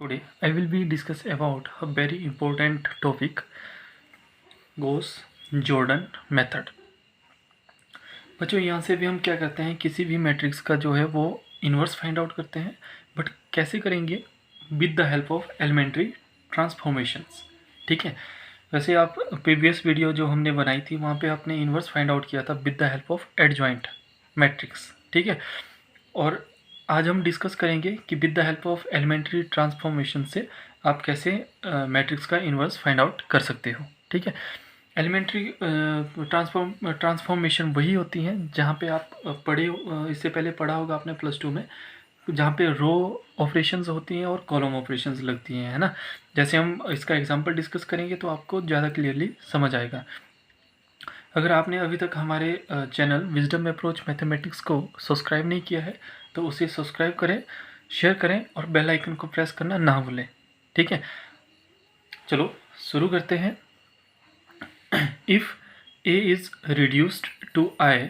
Today I will be discuss about a very important topic, Gauss Jordan method। बच्चों यहाँ से भी हम क्या करते हैं, किसी भी मैट्रिक्स का जो है वो इन्वर्स फाइंड आउट करते हैं। बट कैसे करेंगे? With the help of elementary transformations. ठीक है, वैसे आप प्रीवियस वीडियो जो हमने बनाई थी वहाँ पे आपने इन्वर्स फाइंड आउट किया था with the help of adjoint matrix. ठीक है, और आज हम डिस्कस करेंगे कि with the help of elementary transformation से आप कैसे मैट्रिक्स का इन्वर्स फाइंड आउट कर सकते हो। ठीक है, एलिमेंट्री ट्रांसफॉर्मेशन वही होती हैं जहाँ पे आप पढ़े, इससे पहले पढ़ा होगा आपने +2 में, जहाँ पे रो ऑपरेशंस होती हैं और कॉलम ऑपरेशंस लगती हैं, है ना। जैसे हम इसका एग्जांपल डिस्कस करेंगे तो आपको ज़्यादा क्लियरली समझ आएगा। अगर आपने अभी तक हमारे चैनल विजडम अप्रोच मैथमेटिक्स को सब्सक्राइब नहीं किया है तो उसे सब्सक्राइब करें, शेयर करें और बेल आइकन को प्रेस करना ना भूलें। ठीक है, चलो शुरू करते हैं। If A is reduced to I,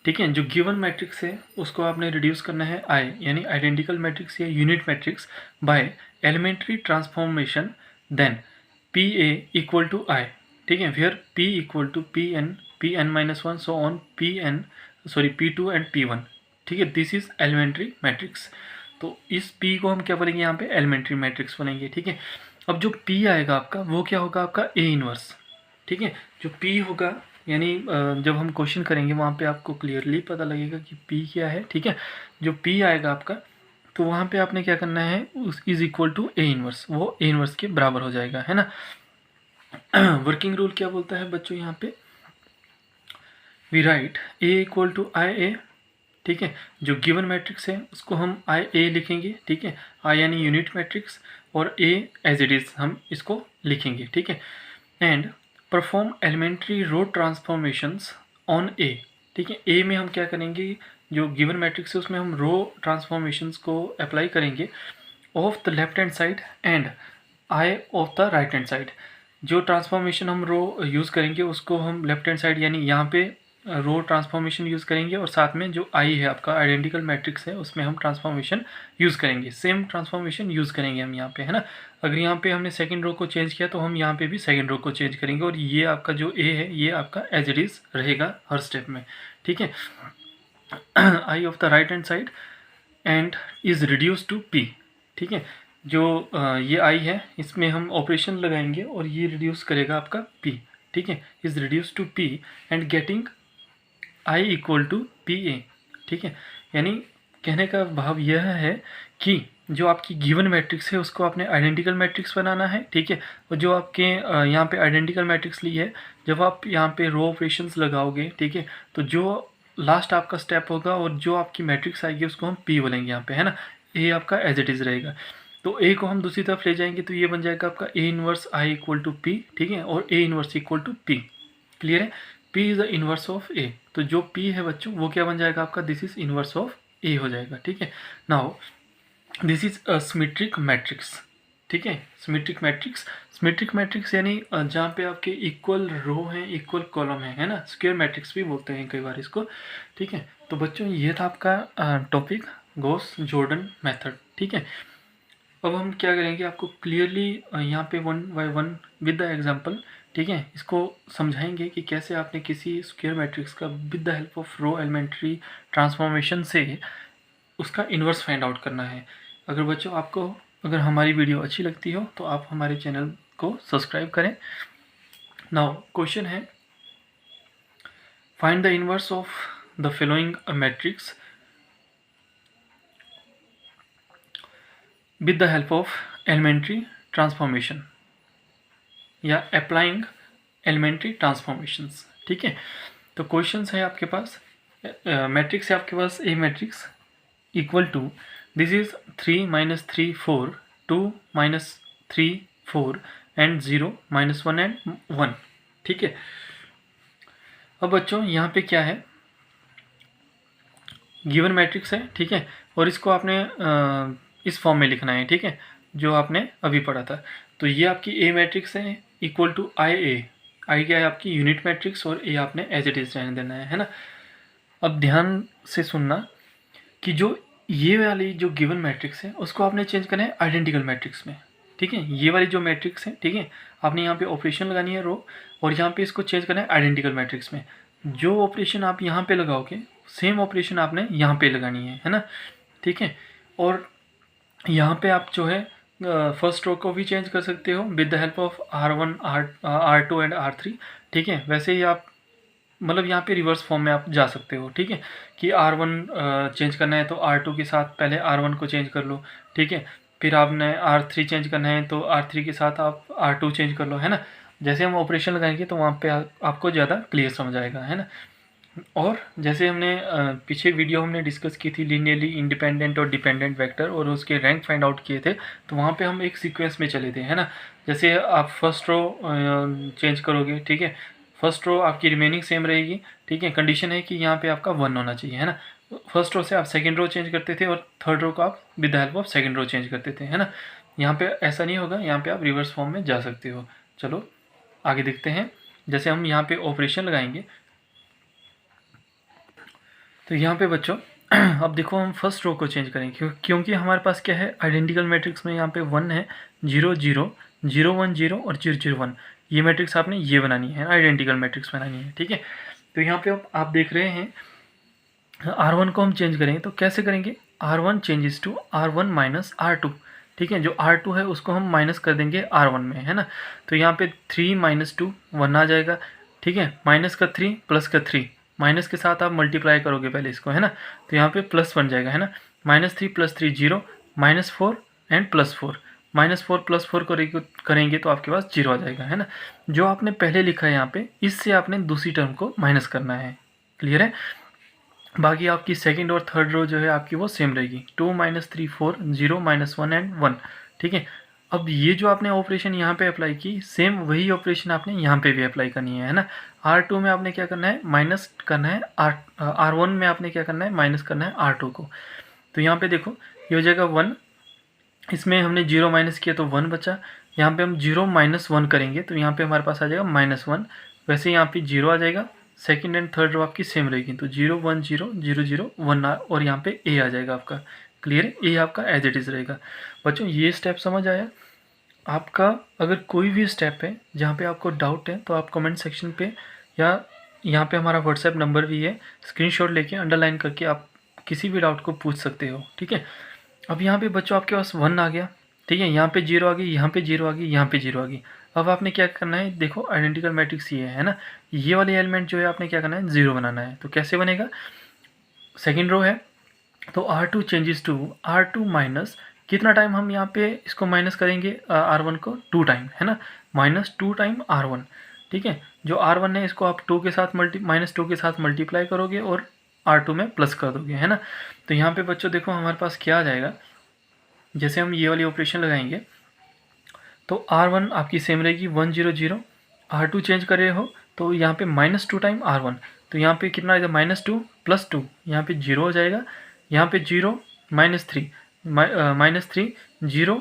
ठीक है, जो गिवन मैट्रिक्स है उसको आपने रिड्यूस करना है आई, यानी आइडेंटिकल मैट्रिक्स या unit matrix, by elementary transformation, then P A equal to I. ठीक है, फिर P equal to P N minus one, so on P2 and P1। ठीक है, दिस इज एलिमेंट्री मैट्रिक्स। तो इस P को हम क्या बोलेंगे यहाँ पे? एलिमेंट्री मैट्रिक्स बनेंगे। ठीक है, अब जो P आएगा आपका वो क्या होगा? आपका A इनवर्स। ठीक है, जो P होगा, यानी जब हम क्वेश्चन करेंगे वहाँ पे आपको क्लियरली पता लगेगा कि P क्या है। ठीक है, जो P आएगा आपका, तो वहाँ पे आपने क्या करना है, उस is equal to A inverse, वो A इनवर्स के बराबर हो जाएगा, है ना। वर्किंग रूल क्या बोलता है बच्चों यहाँ पे? We write A equal to I A. ठीक है, जो गिवन मैट्रिक्स है उसको हम आई ए लिखेंगे। ठीक है, आई यानी यूनिट मैट्रिक्स और A एज इट इज़ हम इसको लिखेंगे। ठीक है, and perform elementary row transformations on A. ठीक है, ए में हम क्या करेंगे, जो गिवन मैट्रिक्स है उसमें हम रो ट्रांसफॉर्मेशंस को अप्लाई करेंगे of the left hand side and I of the right hand side. जो ट्रांसफॉर्मेशन हम रो यूज़ करेंगे उसको हम लेफ्ट हैंड साइड यानी यहाँ पे रो ट्रांसफॉर्मेशन यूज़ करेंगे, और साथ में जो आई है आपका आइडेंटिकल मैट्रिक्स है उसमें हम ट्रांसफॉर्मेशन यूज़ करेंगे, सेम ट्रांसफॉर्मेशन यूज़ करेंगे हम यहाँ पे, है ना। अगर यहाँ पे हमने सेकंड रो को चेंज किया तो हम यहाँ पे भी सेकंड रो को चेंज करेंगे, और ये आपका जो ए है ये आपका एज इट इज़ रहेगा हर स्टेप में। ठीक है, I of the right hand side and is reduce to P. ठीक है, जो ये आई है इसमें हम ऑपरेशन लगाएंगे और ये रिड्यूस करेगा आपका पी। ठीक है, is reduce to P and getting I equal to P A. ठीक है, यानी कहने का भाव यह है कि जो आपकी गिवन मैट्रिक्स है उसको आपने आइडेंटिकल मैट्रिक्स बनाना है। ठीक है, और जो आपके यहाँ पे आइडेंटिकल मैट्रिक्स ली है, जब आप यहाँ पे रो ऑपरेशंस लगाओगे, ठीक है, तो जो लास्ट आपका स्टेप होगा और जो आपकी मैट्रिक्स आएगी उसको हम पी बोलेंगे यहाँ पे, है ना। ए आपका एज इट इज़ रहेगा, तो ए को हम दूसरी तरफ ले जाएंगे तो ये बन जाएगा आपका A inverse I equal to P. ठीक है, और A inverse equal to P. Clear है, P is the inverse of A, तो जो P है बच्चों वो क्या बन जाएगा आपका? दिस इज इनवर्स ऑफ ए हो जाएगा। ठीक है, now this is a symmetric matrix. ठीक है, सिमेट्रिक मैट्रिक्स यानी जहाँ पे आपके इक्वल रो हैं, इक्वल कॉलम है ना, स्क्वायर मैट्रिक्स भी बोलते हैं कई बार इसको। ठीक है, तो बच्चों ये था आपका टॉपिक गॉस जॉर्डन मेथड। ठीक है, अब हम क्या करेंगे, आपको क्लियरली यहाँ पे one by one with the example, ठीक है, इसको समझाएंगे कि कैसे आपने किसी स्क्वायर मैट्रिक्स का with the help of row elementary transformation से उसका इन्वर्स फाइंड आउट करना है। अगर बच्चों आपको अगर हमारी वीडियो अच्छी लगती हो तो आप हमारे चैनल को सब्सक्राइब करें। नाउ क्वेश्चन है, find the inverse of the following matrix with the help of elementary transformation या अप्लाइंग एलिमेंट्री ट्रांसफॉर्मेशंस। ठीक है, तो क्वेश्चंस है आपके पास, मैट्रिक्स है आपके पास A matrix equal to this is 3 - 3 4 2 - 3 4 and 0 - 1 and 1। ठीक है, अब बच्चों यहाँ पे क्या है, गिवन मैट्रिक्स है। ठीक है, और इसको आपने इस फॉर्म में लिखना है। ठीक है, जो आपने अभी पढ़ा था, तो ये आपकी ए मैट्रिक्स है इक्वल टू आई ए। आई क्या है आपकी? यूनिट मैट्रिक्स, और ए आपने एज इट इज रहने देना है ना। अब ध्यान से सुनना कि जो ये वाली जो गिवन मैट्रिक्स है उसको आपने चेंज करना है आइडेंटिकल मैट्रिक्स में, ठीक है। ये वाली जो मैट्रिक्स है, ठीक है, आपने यहाँ पे ऑपरेशन लगानी है रो, और यहाँ पे इसको चेंज करना है आइडेंटिकल मैट्रिक्स में। जो ऑपरेशन आप यहाँ पे लगाओगे सेम ऑपरेशन आपने यहाँ पे लगानी है ना, ठीक है। और यहाँ पे आप जो है फर्स्ट रो को भी चेंज कर सकते हो with the help of R1 R2 and R3, ठीक है। वैसे ही आप मतलब यहाँ पे रिवर्स फॉर्म में आप जा सकते हो, ठीक है, कि R1 चेंज करना है तो R2 के साथ पहले R1 को चेंज कर लो, ठीक है। फिर आपने R3 चेंज करना है तो R3 के साथ आप R2 चेंज कर लो, है ना। जैसे हम ऑपरेशन लगाएंगे तो वहाँ पे आपको ज़्यादा क्लियर समझ आएगा, है ना। और जैसे हमने पीछे वीडियो हमने डिस्कस की थी लीनियरली इंडिपेंडेंट और डिपेंडेंट वेक्टर और उसके रैंक फाइंड आउट किए थे, तो वहाँ पे हम एक सीक्वेंस में चले थे, है ना। जैसे आप फर्स्ट रो चेंज करोगे, ठीक है, फर्स्ट रो आपकी रिमेनिंग सेम रहेगी, ठीक है। कंडीशन है कि यहाँ पे आपका 1 होना चाहिए, है ना। फर्स्ट रो से आप सेकेंड रो चेंज करते थे और थर्ड रो को आप with the help of second row change करते थे, है ना। यहाँ पे ऐसा नहीं होगा, यहाँ पे आप रिवर्स फॉर्म में जा सकते हो। चलो आगे देखते हैं। जैसे हम यहाँ पे ऑपरेशन लगाएंगे तो यहाँ पे बच्चों अब देखो हम फर्स्ट रो को चेंज करेंगे क्योंकि हमारे पास क्या है आइडेंटिकल मैट्रिक्स में यहाँ पे 1 है, 0 0 0 1 0 और 0 0 1, ये मैट्रिक्स आपने ये बनानी है, आइडेंटिकल मैट्रिक्स बनानी है, ठीक है। तो यहाँ पे आप देख रहे हैं R1 को हम चेंज करेंगे तो कैसे करेंगे, R1 changes to R1 minus R2, ठीक है। जो R2 है उसको हम माइनस कर देंगे R1 में, है ना। तो यहाँ पे 3 माइनस 2 1 आ जाएगा, ठीक है। माइनस का 3 प्लस का 3, माइनस के साथ आप मल्टीप्लाई करोगे पहले इसको, है ना, तो यहाँ पे प्लस बन जाएगा, है ना। -3 + 3 0, -4 एंड +4, -4 + 4 करेंगे तो आपके पास 0 आ जाएगा, है ना। जो आपने पहले लिखा है यहाँ पे इससे आपने दूसरी टर्म को माइनस करना है, क्लियर है। बाकी आपकी सेकंड और थर्ड रो जो है आपकी वो सेम रहेगी, 2 -3 4 0 -1 एंड 1, ठीक है। अब ये जो आपने ऑपरेशन यहाँ पे अप्लाई की सेम वही ऑपरेशन आपने यहाँ पे भी अप्लाई करनी है ना। R2 में आपने क्या करना है, माइनस करना है R1 में आपने क्या करना है, माइनस करना है R2 को। तो यहाँ पे देखो ये हो जाएगा 1, इसमें हमने 0 माइनस किया तो 1 बचा, यहाँ पे हम 0 - 1 करेंगे तो यहाँ पे हमारे पास आ जाएगा -1, वैसे यहाँ पे 0 आ जाएगा। सेकंड एंड थर्ड रो आपकी सेम रहेगी तो 0 1 0 0 0 1 और यहाँ पे A आ जाएगा आपका, क्लियर है। A आपका एज इट इज़ रहेगा। बच्चों ये स्टेप समझ आया आपका। अगर कोई भी स्टेप है जहाँ पे आपको डाउट है तो आप कमेंट सेक्शन पे या यहाँ पे हमारा व्हाट्सएप नंबर भी है, स्क्रीनशॉट लेके अंडरलाइन करके आप किसी भी डाउट को पूछ सकते हो, ठीक है। अब यहाँ पे बच्चों आपके पास 1 आ गया, ठीक है, यहाँ पे 0 आ गई, यहाँ पे 0 आ गई, यहाँ पे 0 आ गई। अब आपने क्या करना है, देखो आइडेंटिकल मैट्रिक्स ये है ना, ये वाले एलिमेंट जो है आपने क्या करना है, 0 बनाना है। तो कैसे बनेगा, सेकेंड रो है तो R2 changes to R2 minus कितना टाइम हम यहाँ पे इसको माइनस करेंगे R1 को 2 टाइम, है ना, -2 टाइम R1, ठीक है। जो R1 है इसको आप 2 के साथ -2 के साथ मल्टीप्लाई करोगे और R2 में प्लस कर दोगे, है ना। तो यहाँ पे बच्चों देखो हमारे पास क्या आ जाएगा, जैसे हम ये वाली ऑपरेशन लगाएंगे तो R1 आपकी सेम रहेगी 1 0 0, R2 चेंज कर रहे हो तो यहाँ पे -2 टाइम R1, तो यहाँ पे कितना आएगा, -2 + 2, यहाँ पे 0 हो जाएगा, यहाँ पे 0 -3 -3 0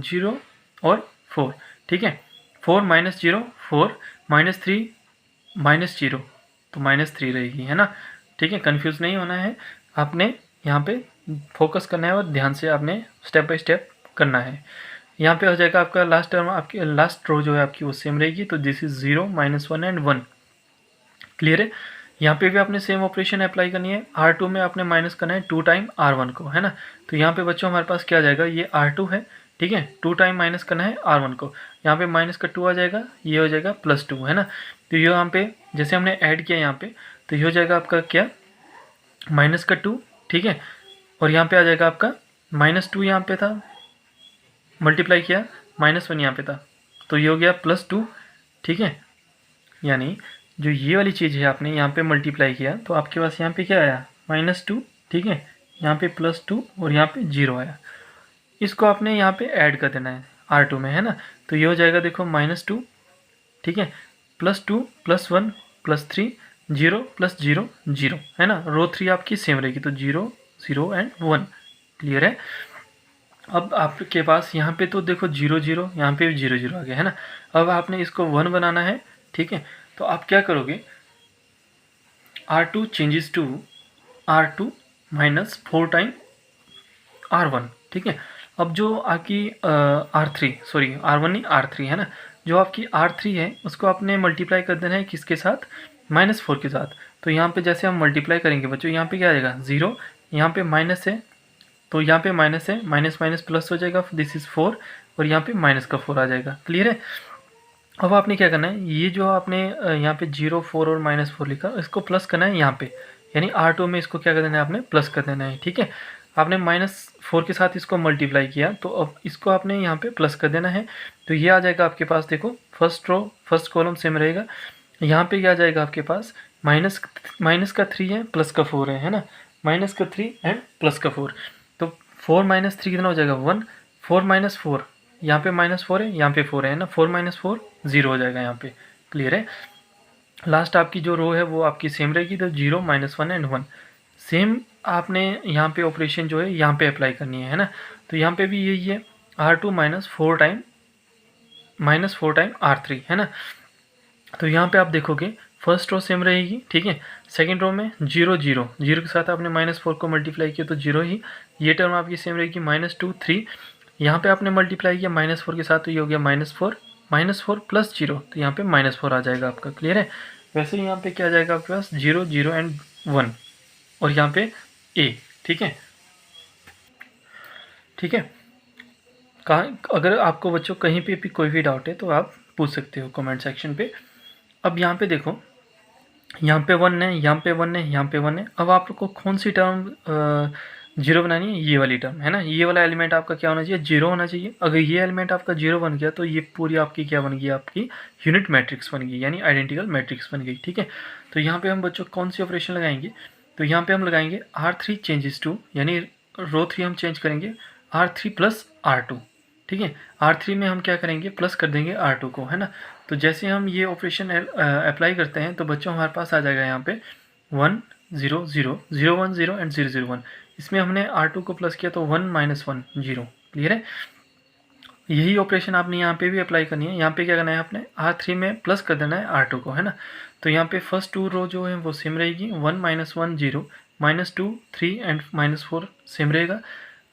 0 और 4, ठीक है। 4 -0 4 -3 -0 तो -3 रहेगी, है ना, ठीक है। कंफ्यूज नहीं होना है, आपने यहाँ पे फोकस करना है और ध्यान से आपने स्टेप बाय स्टेप करना है। यहाँ पे हो जाएगा आपका लास्ट टर्म, आपकी लास्ट रो जो है आपकी वो सेम रहेगी तो दिस इज 0 -1 एंड 1, क्लियर है। यहाँ पे भी आपने सेम ऑपरेशन अप्लाई करनी है, R2 में आपने माइनस करना है 2 टाइम R1 को, है ना। तो यहाँ पे बच्चों हमारे पास क्या आ जाएगा, ये R2 है, ठीक है, 2 टाइम माइनस करना है R1 को, यहाँ पे माइनस का 2 आ जाएगा, ये हो जाएगा +2, है ना। तो ये यहाँ पे जैसे हमने ऐड किया यहाँ पे तो ये हो जाएगा आपका क्या, माइनस का 2, ठीक है, और यहाँ पे आ जाएगा आपका -2 यहाँ पे था, मल्टीप्लाई किया, -1 यहाँ पे था तो ये हो गया +2, ठीक है। यानी जो ये वाली चीज़ है आपने यहाँ पे मल्टीप्लाई किया तो आपके पास यहाँ पे क्या आया, -2, ठीक है, यहाँ पे +2 और यहाँ पे 0 आया। इसको आपने यहाँ पे ऐड कर देना है R2 में, है ना। तो ये हो जाएगा देखो -2, ठीक है, +2 +1 +3 0 + 0 0, है ना। रो 3 आपकी सेम रहेगी तो 0 0 एंड 1, क्लियर है। अब आपके पास यहाँ पे तो देखो 0 0, यहाँ पे भी 0 0 आ गया, है ना। अब आपने इसको 1 बनाना है, ठीक है। तो आप क्या करोगे, R2 changes to R2 -4 time R1, ठीक है। अब जो आपकी R3, सॉरी R1 नहीं R3 है ना, जो आपकी R3 है उसको आपने मल्टीप्लाई कर देना है किसके साथ, -4 के साथ। तो यहाँ पे जैसे हम मल्टीप्लाई करेंगे बच्चों, यहाँ पे क्या आ जाएगा 0, यहाँ पे माइनस है तो यहाँ पे माइनस है, माइनस माइनस प्लस हो जाएगा, दिस इज़ 4, और यहाँ पे माइनस का 4 आ जाएगा। क्लियर है। अब आपने क्या करना है, ये जो आपने यहाँ पे 0, 4 और -4 लिखा, इसको प्लस करना है यहाँ पे, यानी R2 में इसको क्या कर देना है आपने, प्लस कर देना है, ठीक है। आपने -4 के साथ इसको मल्टीप्लाई किया, तो अब इसको आपने यहाँ पे प्लस कर देना है। तो ये आ जाएगा आपके पास, देखो first row first column same रहेगा। यहाँ पे क्या आ जाएगा आपके पास, माइनस का 3 है, प्लस का 4 है ना, माइनस का 3 एंड प्लस का 4। तो 4 - 3 कितना हो जाएगा 1, 4 - 4, यहाँ पे -4 है, यहाँ पे 4 है ना, 4 - 4 0 हो जाएगा यहाँ पे। क्लियर है। लास्ट आपकी जो रो है वो आपकी सेम रहेगी, तो 0, -1 एंड 1 सेम आपने यहाँ पे ऑपरेशन जो है यहाँ पे अप्लाई करनी है ना। तो यहाँ पे भी यही है, R2 -4 टाइम R3 है ना। तो यहाँ पे आप देखोगे फर्स्ट रो सेम रहेगी, ठीक है। सेकंड रो में 0, 0, 0 के साथ आपने -4 को मल्टीप्लाई किया तो 0 ही, ये टर्म आपकी सेम रहेगी। -2, 3, यहाँ पे आपने मल्टीप्लाई किया -4 के साथ, तो ये हो गया -4, -4 प्लस 0, तो यहाँ पे -4 आ जाएगा आपका। क्लियर है। वैसे ही यहाँ पे क्या आ जाएगा आपके पास, 0, 0 एंड 1, और यहाँ पे A, ठीक है। ठीक है। कहाँ, अगर आपको बच्चों कहीं पे भी कोई भी डाउट है तो आप पूछ सकते हो कमेंट सेक्शन पे। अब यहाँ पे देखो, यहाँ पे 1 है, यहाँ पे 1 है, यहाँ पे 1 है। अब आपको कौन सी टर्म 0 बनानी है, ये वाली टर्म है ना, ये वाला एलिमेंट आपका क्या होना चाहिए, 0 होना चाहिए। अगर ये एलिमेंट आपका 0 बन गया तो ये पूरी आपकी क्या बन गई, आपकी यूनिट मैट्रिक्स बन गई, यानी आइडेंटिकल मैट्रिक्स बन गई, ठीक है। तो यहाँ पे हम बच्चों कौन सी ऑपरेशन लगाएंगे, तो यहाँ पे हम लगाएंगे R3 चेंजेस टू, यानी रो 3 हम चेंज करेंगे R3 + R2, ठीक है। R3 में हम क्या करेंगे, प्लस कर देंगे R2 को, है ना। तो जैसे हम ये ऑपरेशन अप्लाई करते हैं तो बच्चों हमारे पास आ जाएगा यहाँ पे 1, 0, 0, 0, 1, 0 एंड 0, 0, 1। इसमें हमने R2 को प्लस किया तो 1 - 1 0। क्लियर है। यही ऑपरेशन आपने यहाँ पे भी अप्लाई करनी है। यहाँ पे क्या करना है, आपने R3 में प्लस कर देना है R2 को, है ना। तो यहाँ पे फर्स्ट 2 रो जो है वो सेम रहेगी, 1 - 1 0, -2, 3 एंड -4 सेम रहेगा।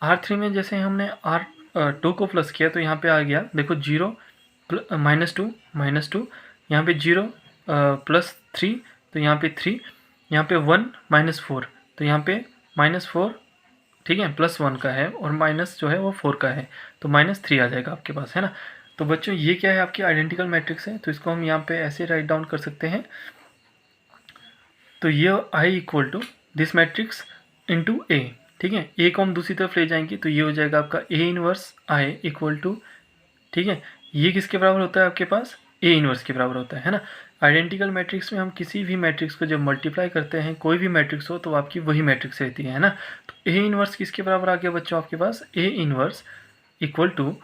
R3 में जैसे हमने R2 को प्लस किया तो यहाँ पे आ गया, देखो 0, -2, यहाँ पे 0 + 3, तो यहाँ पे 3, यहाँ पे 1 - 4, तो यहाँ पे -4, ठीक है, +1 का है, और माइनस जो है वो 4 का है, तो -3 आ जाएगा आपके पास, है ना। तो बच्चों ये क्या है, आपकी आइडेंटिकल मैट्रिक्स है। तो इसको हम यहाँ पे ऐसे राइट डाउन कर सकते हैं। तो ये I = this matrix into A, ठीक है। A को हम दूसरी तरफ ले जाएंगे तो ये हो जाएगा आपका A 1 I = ठीक है, ये किसके बराबर होता है आपके पास, A 1 के बराबर होता है ना। आइडेंटिकल मैट्रिक्स में हम किसी भी मैट्रिक्स को जब मल्टीप्लाई करते हैं, कोई भी मैट्रिक्स हो, तो आपकी वही मैट्रिक्स रहती है ना। तो A 1 किसके बराबर आ गया बच्चों आपके पास, A 1 =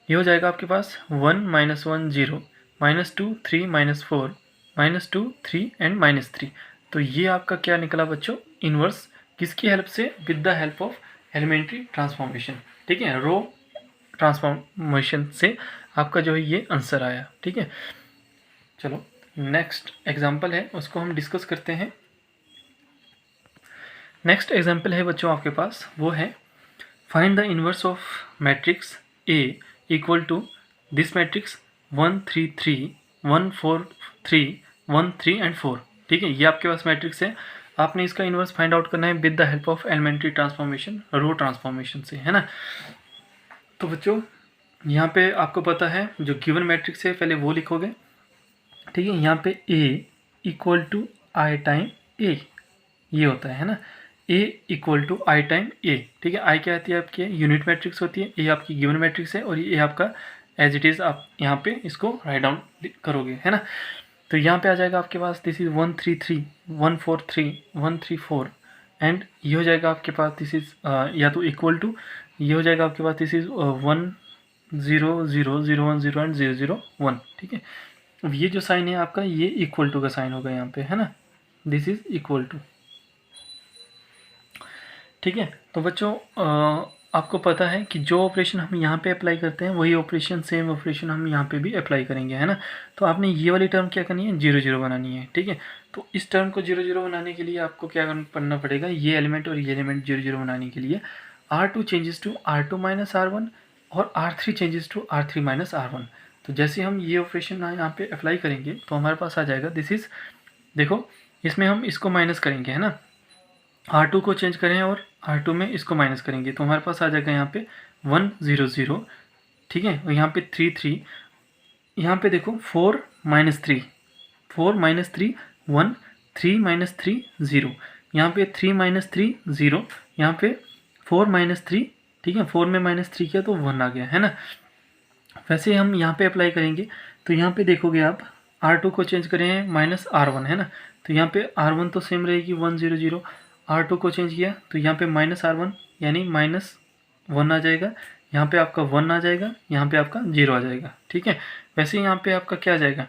ये हो जाएगा आपके पास 1 - 1 0, -2, 3 -4, -2, 3 एंड -3। तो ये आपका क्या निकला बच्चों, इनवर्स, किसकी हेल्प से, with the help of elementary transformation, ठीक है, रो ट्रांसफॉर्मेशन से आपका जो है ये आंसर आया, ठीक है। चलो नेक्स्ट एग्जाम्पल है उसको हम डिस्कस करते हैं। नेक्स्ट एग्जाम्पल है बच्चों आपके पास, वो है find the inverse of matrix A = this matrix 1 3 3 1 4 3 1 3 and 4, ठीक है। ये आपके पास मैट्रिक्स है, आपने इसका इनवर्स फाइंड आउट करना है with the help of elementary transformation, row transformation से, है ना। तो बच्चों यहाँ पे आपको पता है जो गिवन मैट्रिक्स है पहले वो लिखोगे, ठीक है। यहाँ पे A = I टाइम A, ये होता है ना, A = I टाइम A, ठीक है। I क्या आती है आपकी, यूनिट मैट्रिक्स होती है, A आपकी गिवन मैट्रिक्स है, और ये आपका एज इट इज़ आप यहाँ पे इसको राइट डाउन करोगे, है ना। तो यहाँ पे आ जाएगा आपके पास दिस इज़ 1 3 3 1 4 3 1 3 4, एंड ये हो जाएगा आपके पास दिस इज़ या तो इक्वल टू, ये हो जाएगा आपके पास दिस इज़ 1 0 0 0 1 0 एंड 0 0 1, ठीक है। अब ये जो साइन है आपका, ये इक्वल टू का साइन होगा यहाँ पे, है ना, दिस इज इक्वल टू, ठीक है। तो बच्चों आपको पता है कि जो ऑपरेशन हम यहाँ पे अप्लाई करते हैं वही ऑपरेशन, सेम ऑपरेशन हम यहाँ पे भी अप्लाई करेंगे, है ना। तो आपने ये वाली टर्म क्या करनी है, 0 0 बनानी है, ठीक है। तो इस टर्म को 0 0 बनाने के लिए आपको क्या करना पड़ेगा, ये एलिमेंट और ये एलिमेंट 0 0 बनाने के लिए R2 changes to R2 minus R1 और R3 changes to R3 minus R1। तो जैसे हम ये ऑपरेशन यहाँ पे अप्लाई करेंगे तो हमारे पास आ जाएगा दिस इज, देखो इसमें हम इसको माइनस करेंगे है ना, R2 को चेंज करें और R2 में इसको माइनस करेंगे तो हमारे पास आ जाएगा यहाँ पे 1 0 0, ठीक है, और यहाँ पे 3 3, यहाँ पे देखो 4 माइनस 3 4 माइनस 3 1, 3 माइनस 3 0, यहाँ पे 3 माइनस 3 0, यहाँ पे 4 माइनस 3, ठीक है, 4 में माइनस 3 किया तो 1 आ गया है ना। वैसे हम यहाँ पे अप्लाई करेंगे तो यहाँ पे देखोगे आप R2 को चेंज करें माइनस R1 है ना, तो यहाँ पे R1 तो सेम रहेगी 1 0 0, R2 को चेंज किया तो यहाँ पे माइनस R1 यानी माइनस 1 आ जाएगा, यहाँ पे आपका 1 आ जाएगा, यहाँ पे आपका 0 आ जाएगा, ठीक है। वैसे यहाँ पे आपका क्या आ जाएगा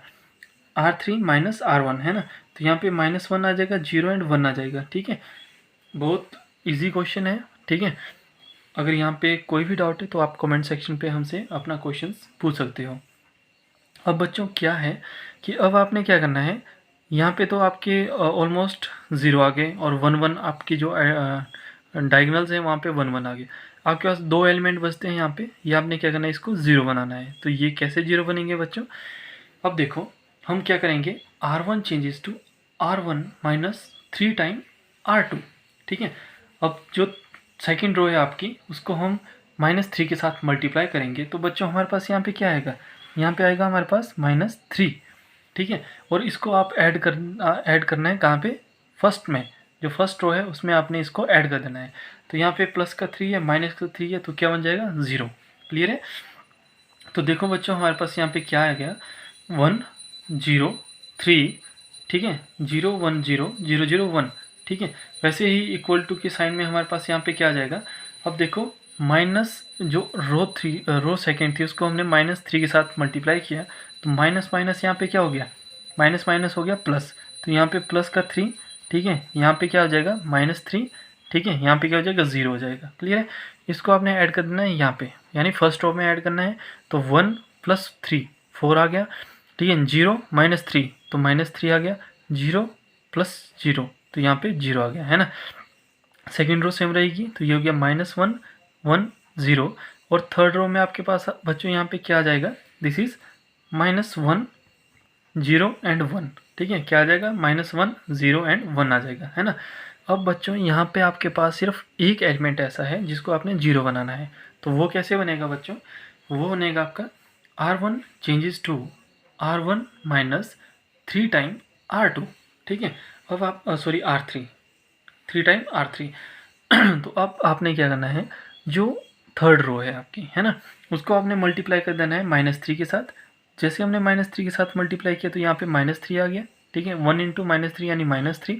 R3 माइनस R1 है ना, तो यहाँ पे -1 आ जाएगा, 0 एंड 1 आ जाएगा, ठीक है। बहुत इजी क्वेश्चन है, ठीक है। अगर यहाँ पे कोई भी डाउट है तो आप कमेंट सेक्शन पे हमसे अपना क्वेश्चंस पूछ सकते हो। अब बच्चों क्या है कि अब आपने क्या करना है, यहाँ पे तो आपके ऑलमोस्ट 0 आ गए और 1 1 आपकी जो डायगोनल्स हैं वहाँ पे 1 1 आ गए। आपके पास 2 एलिमेंट बचते हैं यहाँ पे, ये आपने क्या करना है, इसको 0 बनाना है। तो ये कैसे 0 बनेंगे बच्चों, अब देखो हम क्या करेंगे, R1 changes to R1 minus 3 time R2, ठीक है। अब जो सेकेंड रो है आपकी उसको हम -3 के साथ मल्टीप्लाई करेंगे तो बच्चों हमारे पास यहाँ पे क्या आएगा, यहाँ पे आएगा हमारे पास -3, ठीक है। और इसको आप ऐड करना है कहाँ पे, फर्स्ट में, जो फर्स्ट रो है उसमें आपने इसको ऐड कर देना है। तो यहाँ पे प्लस का 3 है माइनस का 3 है तो क्या बन जाएगा 0, क्लियर है। तो देखो बच्चों हमारे पास यहाँ पे क्या आ गया 1 0 3, ठीक है, 0 1 0 0 0 1, ठीक है। वैसे ही इक्वल टू के साइन में हमारे पास यहाँ पे क्या आ जाएगा, अब देखो माइनस जो रो सेकेंड थी उसको हमने -3 के साथ मल्टीप्लाई किया तो माइनस माइनस यहाँ पे क्या हो गया, माइनस माइनस हो गया प्लस, तो यहाँ पे प्लस का 3, ठीक है, यहाँ पे क्या हो जाएगा -3, ठीक है, यहाँ पे क्या हो जाएगा 0 हो जाएगा, क्लियर है। इसको आपने ऐड कर देना है यहाँ पे, यानी फर्स्ट रो में ऐड करना है तो 1 + 3 4 आ गया, ठीक है, 0 - 3 तो -3 आ गया, 0 + 0 तो यहाँ पे 0 आ गया है ना। सेकेंड रो सेम रहेगी तो ये हो गया -1 1 0, और थर्ड रो में आपके पास बच्चों यहाँ पे क्या आ जाएगा, दिस इज -1 0 एंड 1, ठीक है, क्या आ जाएगा -1 0 एंड 1 आ जाएगा है ना। अब बच्चों यहाँ पे आपके पास सिर्फ एक एलिमेंट ऐसा है जिसको आपने 0 बनाना है, तो वो कैसे बनेगा बच्चों, वो बनेगा आपका R1 changes to R1 minus 3 time R2, ठीक है। अब आप सॉरी R3 3 टाइम R3 तो अब आपने क्या करना है, जो थर्ड रो है आपकी है ना उसको आपने मल्टीप्लाई कर देना है -3 के साथ। जैसे हमने -3 के साथ मल्टीप्लाई किया तो यहाँ पे -3 आ गया, ठीक है, 1 × -3 यानी -3।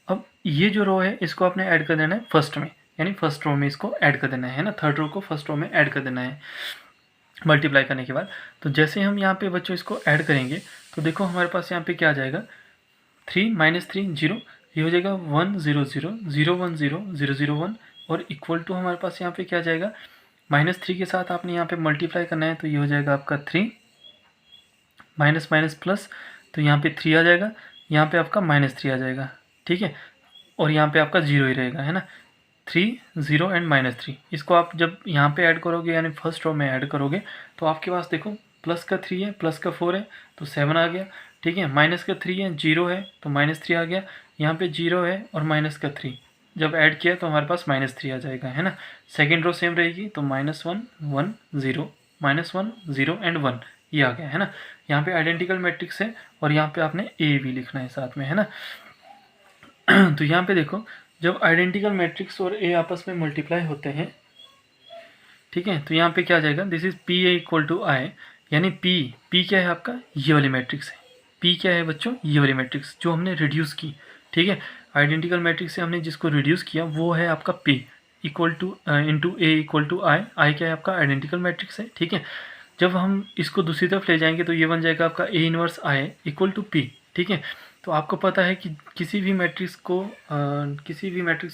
अब ये जो रो है इसको आपने ऐड कर देना है फर्स्ट में, यानी फर्स्ट रो में इसको ऐड कर देना है ना, थर्ड रो को फर्स्ट रो में ऐड कर देना है मल्टीप्लाई करने के बाद। तो जैसे हम यहाँ पे बच्चों इसको ऐड करेंगे तो देखो हमारे पास यहाँ पे क्या आ जाएगा, 3 - 3 0, ये हो जाएगा 1 0 0 0 1 0 0 0 1, और इक्वल टू हमारे पास यहाँ पे क्या आ जाएगा, -3 के साथ आपने यहाँ पे मल्टीप्लाई करना है तो ये हो जाएगा आपका 3 माइनस माइनस प्लस, तो यहाँ पे 3 आ जाएगा, यहाँ पे आपका -3 आ जाएगा, ठीक है, और यहाँ पे आपका 0 ही रहेगा है ना, 3 0 एंड -3। इसको आप जब यहाँ पे ऐड करोगे यानी फर्स्ट रो में ऐड करोगे तो आपके पास देखो प्लस का 3 है प्लस का 4 है तो 7 आ गया, ठीक है, माइनस का 3 है 0 है तो -3 आ गया, यहाँ पे 0 है और माइनस का 3 जब ऐड किया तो हमारे पास -3 आ जाएगा है ना। सेकेंड रो सेम रहेगी तो -1 1 0 -1 0 एंड 1 ये आ गया है ना। यहाँ पे आइडेंटिकल मैट्रिक्स है और यहाँ पे आपने ए भी लिखना है साथ में है ना। तो यहाँ पे देखो जब आइडेंटिकल मैट्रिक्स और ए आपस में मल्टीप्लाई होते हैं, ठीक है, तो यहाँ पे क्या आ जाएगा, this is P A equal to I, यानी पी क्या है आपका, ये वाली मैट्रिक्स है। पी क्या है बच्चों, ये वाली मैट्रिक्स जो हमने रिड्यूस की, ठीक है, आइडेंटिकल मैट्रिक्स से हमने जिसको रिड्यूस किया वो है आपका P equal to into A equal to I क्या है आपका आइडेंटिकल मैट्रिक्स है, ठीक है। जब हम इसको दूसरी तरफ ले जाएंगे तो ये बन जाएगा आपका A inverse I equal to P, ठीक है। तो आपको पता है कि किसी भी मैट्रिक्स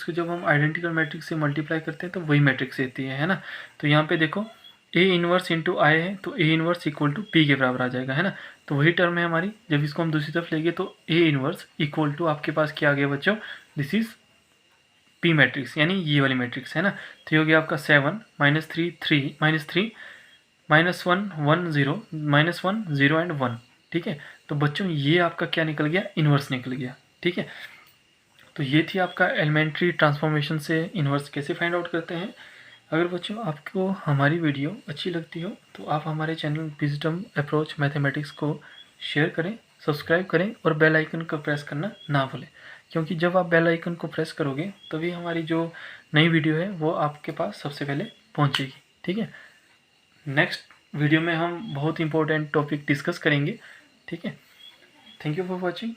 को जब हम आइडेंटिकल मैट्रिक्स से मल्टीप्लाई करते हैं तो वही मैट्रिक्स देती है ना। तो यहाँ पे देखो ए इनवर्स इंटू आई है तो A inverse equal to P के बराबर आ जाएगा है ना। तो वही टर्म है हमारी, जब इसको हम दूसरी तरफ लेंगे तो ए इनवर्स इक्वल टू आपके पास क्या आ गया बच्चों, दिस इज पी मैट्रिक्स, यानी ये वाली मैट्रिक्स है ना। तो ये हो गया आपका 7 -3 3 -3 -1 1 0 -1 0 एंड 1। ठीक है, तो बच्चों ये आपका क्या निकल गया, इन्वर्स निकल गया। ठीक है, तो ये थी आपका एलिमेंट्री ट्रांसफॉर्मेशन से इन्वर्स कैसे फाइंड आउट करते हैं। अगर बच्चों आपको हमारी वीडियो अच्छी लगती हो तो आप हमारे चैनल विजडम अप्रोच मैथमेटिक्स को शेयर करें, सब्सक्राइब करें और बेल आइकन को प्रेस करना ना भूलें, क्योंकि जब आप बेल आइकन को प्रेस करोगे तभी हमारी जो नई वीडियो है वो आपके पास सबसे पहले पहुंचेगी। ठीक है, नेक्स्ट वीडियो में हम बहुत इंपॉर्टेंट टॉपिक डिस्कस करेंगे। ठीक है, थैंक यू फॉर वॉचिंग।